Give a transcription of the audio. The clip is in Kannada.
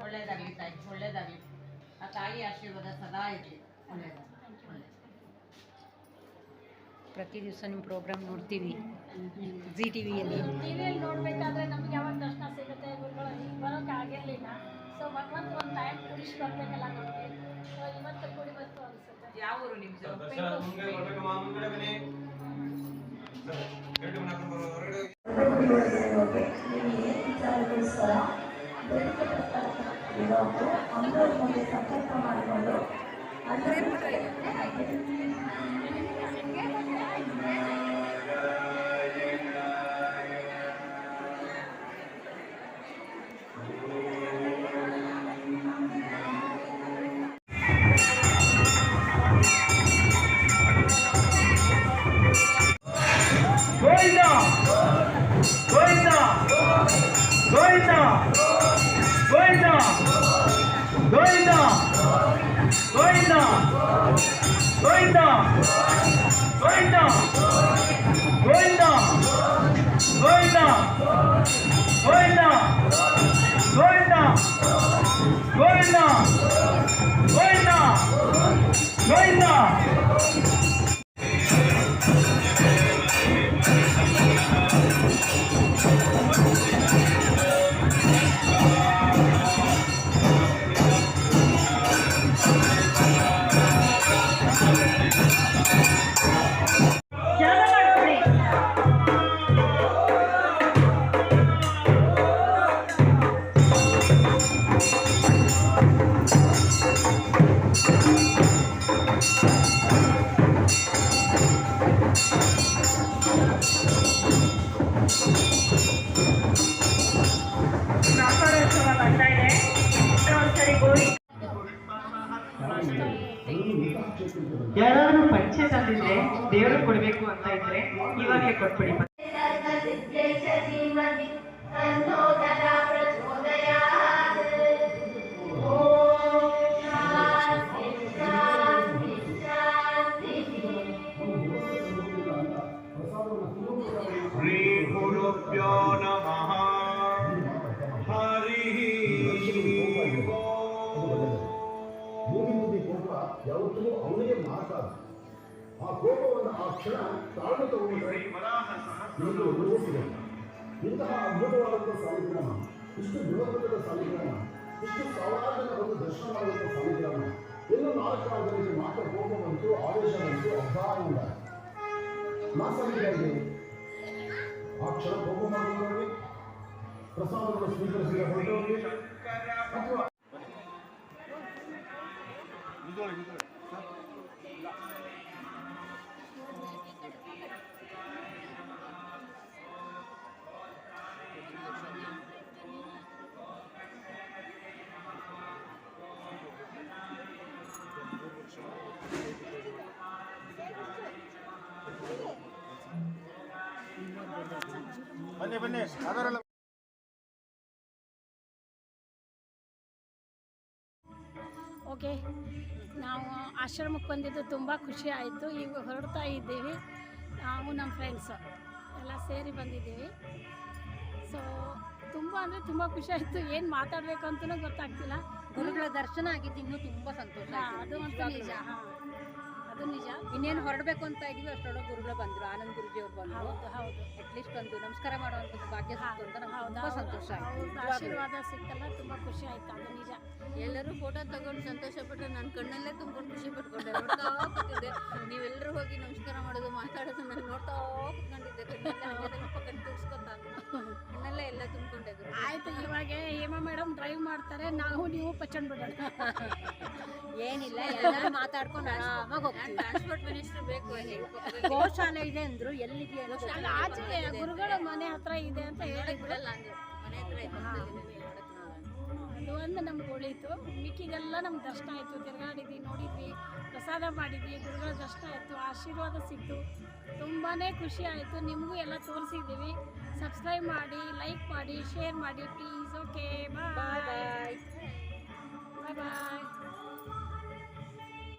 ಒಳ್ಳೇದಾಗಲಿ ತಾಯಿ, ಒಳ್ಳೇದಾಗಲಿ. ಆ ತಾಯಿ ಆಶೀರ್ವಾದ ಸದಾ ಇರಲಿ. ಒಳ್ಳೇದಾಗಲಿ. ಪ್ರತಿ ದಿವಸ ನಿಮ್ಮ ಪ್ರೋಗ್ರಾಮ್ ನೋಡ್ತೀವಿ ಜಿ ಟಿವಿಯಲ್ಲಿ. ಟಿವಿಯಲ್ಲಿ ನೋಡಬೇಕಾದ್ರೆ ನಮ್ಗೆ ಯಾವಾಗ ದರ್ಶನ ಸಿಗುತ್ತೆ ಬರೋಕ್ಕೆ ಆಗಿರಲಿಲ್ಲ. ಸೊ ಭಗವಂತ ಒಂದು ಟೈಮ್ ಕುಡಿಸಿ ಬರಬೇಕಲ್ಲ ನಮಗೆ. ಸೊ ಇವತ್ತು ಕೂಡಿ ಬಂತು ಅನಿಸುತ್ತೆ. ಯಾವ ಊರು ನಿಮ್ಮದು? ಸಂಪರ್ಕ ಮಾಡಿಕೊಂಡು ಯಾರಾದ್ರೂ ಪಂಚೆ ತಂದಿದ್ರೆ ದೇವರು ಕೊಡ್ಬೇಕು ಅಂತ ಇದ್ರೆ ಇವಾಗಲೇ ಕೊಟ್ಬಿಡಿ. ಶ್ರೀ ಗುರುಭ್ಯೋ ನಮಃ. ಹರಿ ಯಾವತ್ತೂ ಅವನಿಗೆ ಮಾತಾಡ ಆ ಕೋಪವನ್ನು ಆ ಕ್ಷಣ ತಾಳ್ಮೆ ತಗೊಂಡ್ರೆ ಇಂತಹ ಅದ್ಭುತವಾದಂಥ ಸಾಲಿಗ್ರಾಮ, ಇಷ್ಟು ಬೃಹತ್ತರ ಸಾಲಿಗ್ರಾಮ, ಇಷ್ಟು ಸಾವಿರಾರು ಜನ ಒಂದು ದರ್ಶನ ಮಾಡುವಂಥ ಸಾಲಿಗ್ರಾಮ, ಇನ್ನು 4 ಜನರಿಗೆ ಮಾತ್ರ ಕೋಪ ಬಂತು, ಆವೇಶ ಬಂತು, ಅಭಾನಂದ ಮಾಸಾಲಿಗಾಗಿ ಆ ಕ್ಷಣ ಕೋಪ ಮಾಡುವವರಿಗೆ ಪ್ರಸಾದವನ್ನು ಸ್ವೀಕರಿಸಿದ ಹೊರಟವರಿಗೆ ಅಥವಾ ಬನ್ನಿ ಅದರಲ್ಲ. ಓಕೆ, ನಾವು ಆಶ್ರಮಕ್ಕೆ ಬಂದಿದ್ದು ತುಂಬ ಖುಷಿ ಆಯಿತು. ಈಗ ಹೊರಡ್ತಾ ಇದ್ದೀವಿ, ನಾವು ನಮ್ಮ ಫ್ರೆಂಡ್ಸು ಎಲ್ಲ ಸೇರಿ ಬಂದಿದ್ದೀವಿ. ಸೊ ತುಂಬ ಅಂದರೆ ತುಂಬ ಖುಷಿ ಆಯಿತು. ಏನು ಮಾತಾಡಬೇಕು ಅಂತಲೂ ಗೊತ್ತಾಗ್ತಿಲ್ಲ. ಗುರುಗಳ ದರ್ಶನ ಆಗಿದ್ದು ಇನ್ನೂ ತುಂಬ ಸಂತೋಷ. ಅದು ಅಂತೂ ನಿಜ. ಅದು ನಿಜ. ಇನ್ನೇನು ಹೊರಡಬೇಕು ಅಂತ ಇದೀವಿ ಅಷ್ಟೊಳಗೆ ಗುರುಗಳು ಬಂದರು, ಆನಂದ್ ಗುರುಜಿ ಅವ್ರು ಬಂದರು. ಹೌದು, ಅಟ್ಲೀಸ್ಟ್ ಒಂದು ನಮಸ್ಕಾರ ಮಾಡುವಂಥದ್ದು ಭಾಗ್ಯ ಸಿಕ್ತು ಅಂತ ನಮ್ಗೆ ತುಂಬ ಸಂತೋಷ ಆಯಿತು. ಆಶೀರ್ವಾದ ಸಿಕ್ಕಲ್ಲ, ತುಂಬ ಖುಷಿ ಆಯಿತು. ಅದು ನಿಜ. ಎಲ್ಲರೂ ಫೋಟೋ ತಗೊಂಡು ಸಂತೋಷ ಪಟ್ಟರೆ ನನ್ನ ಕಣ್ಣಲ್ಲೇ ತುಂಬ್ಕೊಂಡು ಖುಷಿ ಪಟ್ಕೊಂಡೆ. ನೋಡ್ತಾ ಕೂತಿದ್ದೆ, ನೀವೆಲ್ಲರೂ ಹೋಗಿ ನಮಸ್ಕಾರ ಮಾಡೋದು ಮಾತಾಡೋದು ನಾನು ನೋಡ್ತಾ ಕೂತ್ಕೊಂಡಿದ್ದೆ. ಕಣ್ಣು ತೂರ್ಸ್ಕೊತಾ ಕಣ್ಣಲ್ಲೇ ಎಲ್ಲ ತುಂಬಿಕೊಂಡೆ. ಆಯಿತು, ಇವಾಗ ಹೇಮಾ ಮೇಡಮ್ ಡ್ರೈವ್ ಮಾಡ್ತಾರೆ, ನೀವು ಪಚನ್ ಬಿಡೋಣ. ಏನಿಲ್ಲ, ಎಲ್ಲ ಮಾತಾಡ್ಕೊಂಡು ಆರಾಮಾಗಿ ಹೋಗ್ತೀವಿ. ಟ್ರಾನ್ಸ್ಪೋರ್ಟ್ ಮಿನಿಸ್ಟರ್ ಬೇಕು. ಗೋಶಾಲೆ ಇದೆ ಅಂದ್ರು, ಎಲ್ಲಿದೆ ಆಚೆ ಗುರುಗಳ ಮನೆ ಹತ್ರ ಇದೆ ಅಂತ ಹೇಳಿ ಬಿಡಲ್ಲ ಅಂದ್ರು. ಮನೆ ಹತ್ರ ಅದು ಒಂದು ನಮ್ಗೆ ಉಳೀತು. ಮಿಕ್ಕಿದೆಲ್ಲ ನಮ್ಗೆ ದರ್ಶನ ಆಯಿತು, ತಿರುಗಾಡಿದ್ವಿ, ನೋಡಿದ್ವಿ, ಪ್ರಸಾದ ಮಾಡಿದ್ವಿ, ಗುರುಗಳ ದರ್ಶನ ಆಯಿತು, ಆಶೀರ್ವಾದ ಸಿಕ್ತು. ತುಂಬಾ ಖುಷಿ ಆಯಿತು. ನಿಮಗೂ ಎಲ್ಲ ತೋರಿಸಿದ್ದೀವಿ. ಸಬ್ಸ್ಕ್ರೈಬ್ ಮಾಡಿ, ಲೈಕ್ ಮಾಡಿ, ಶೇರ್ ಮಾಡಿ please. Okay, bye bye bye.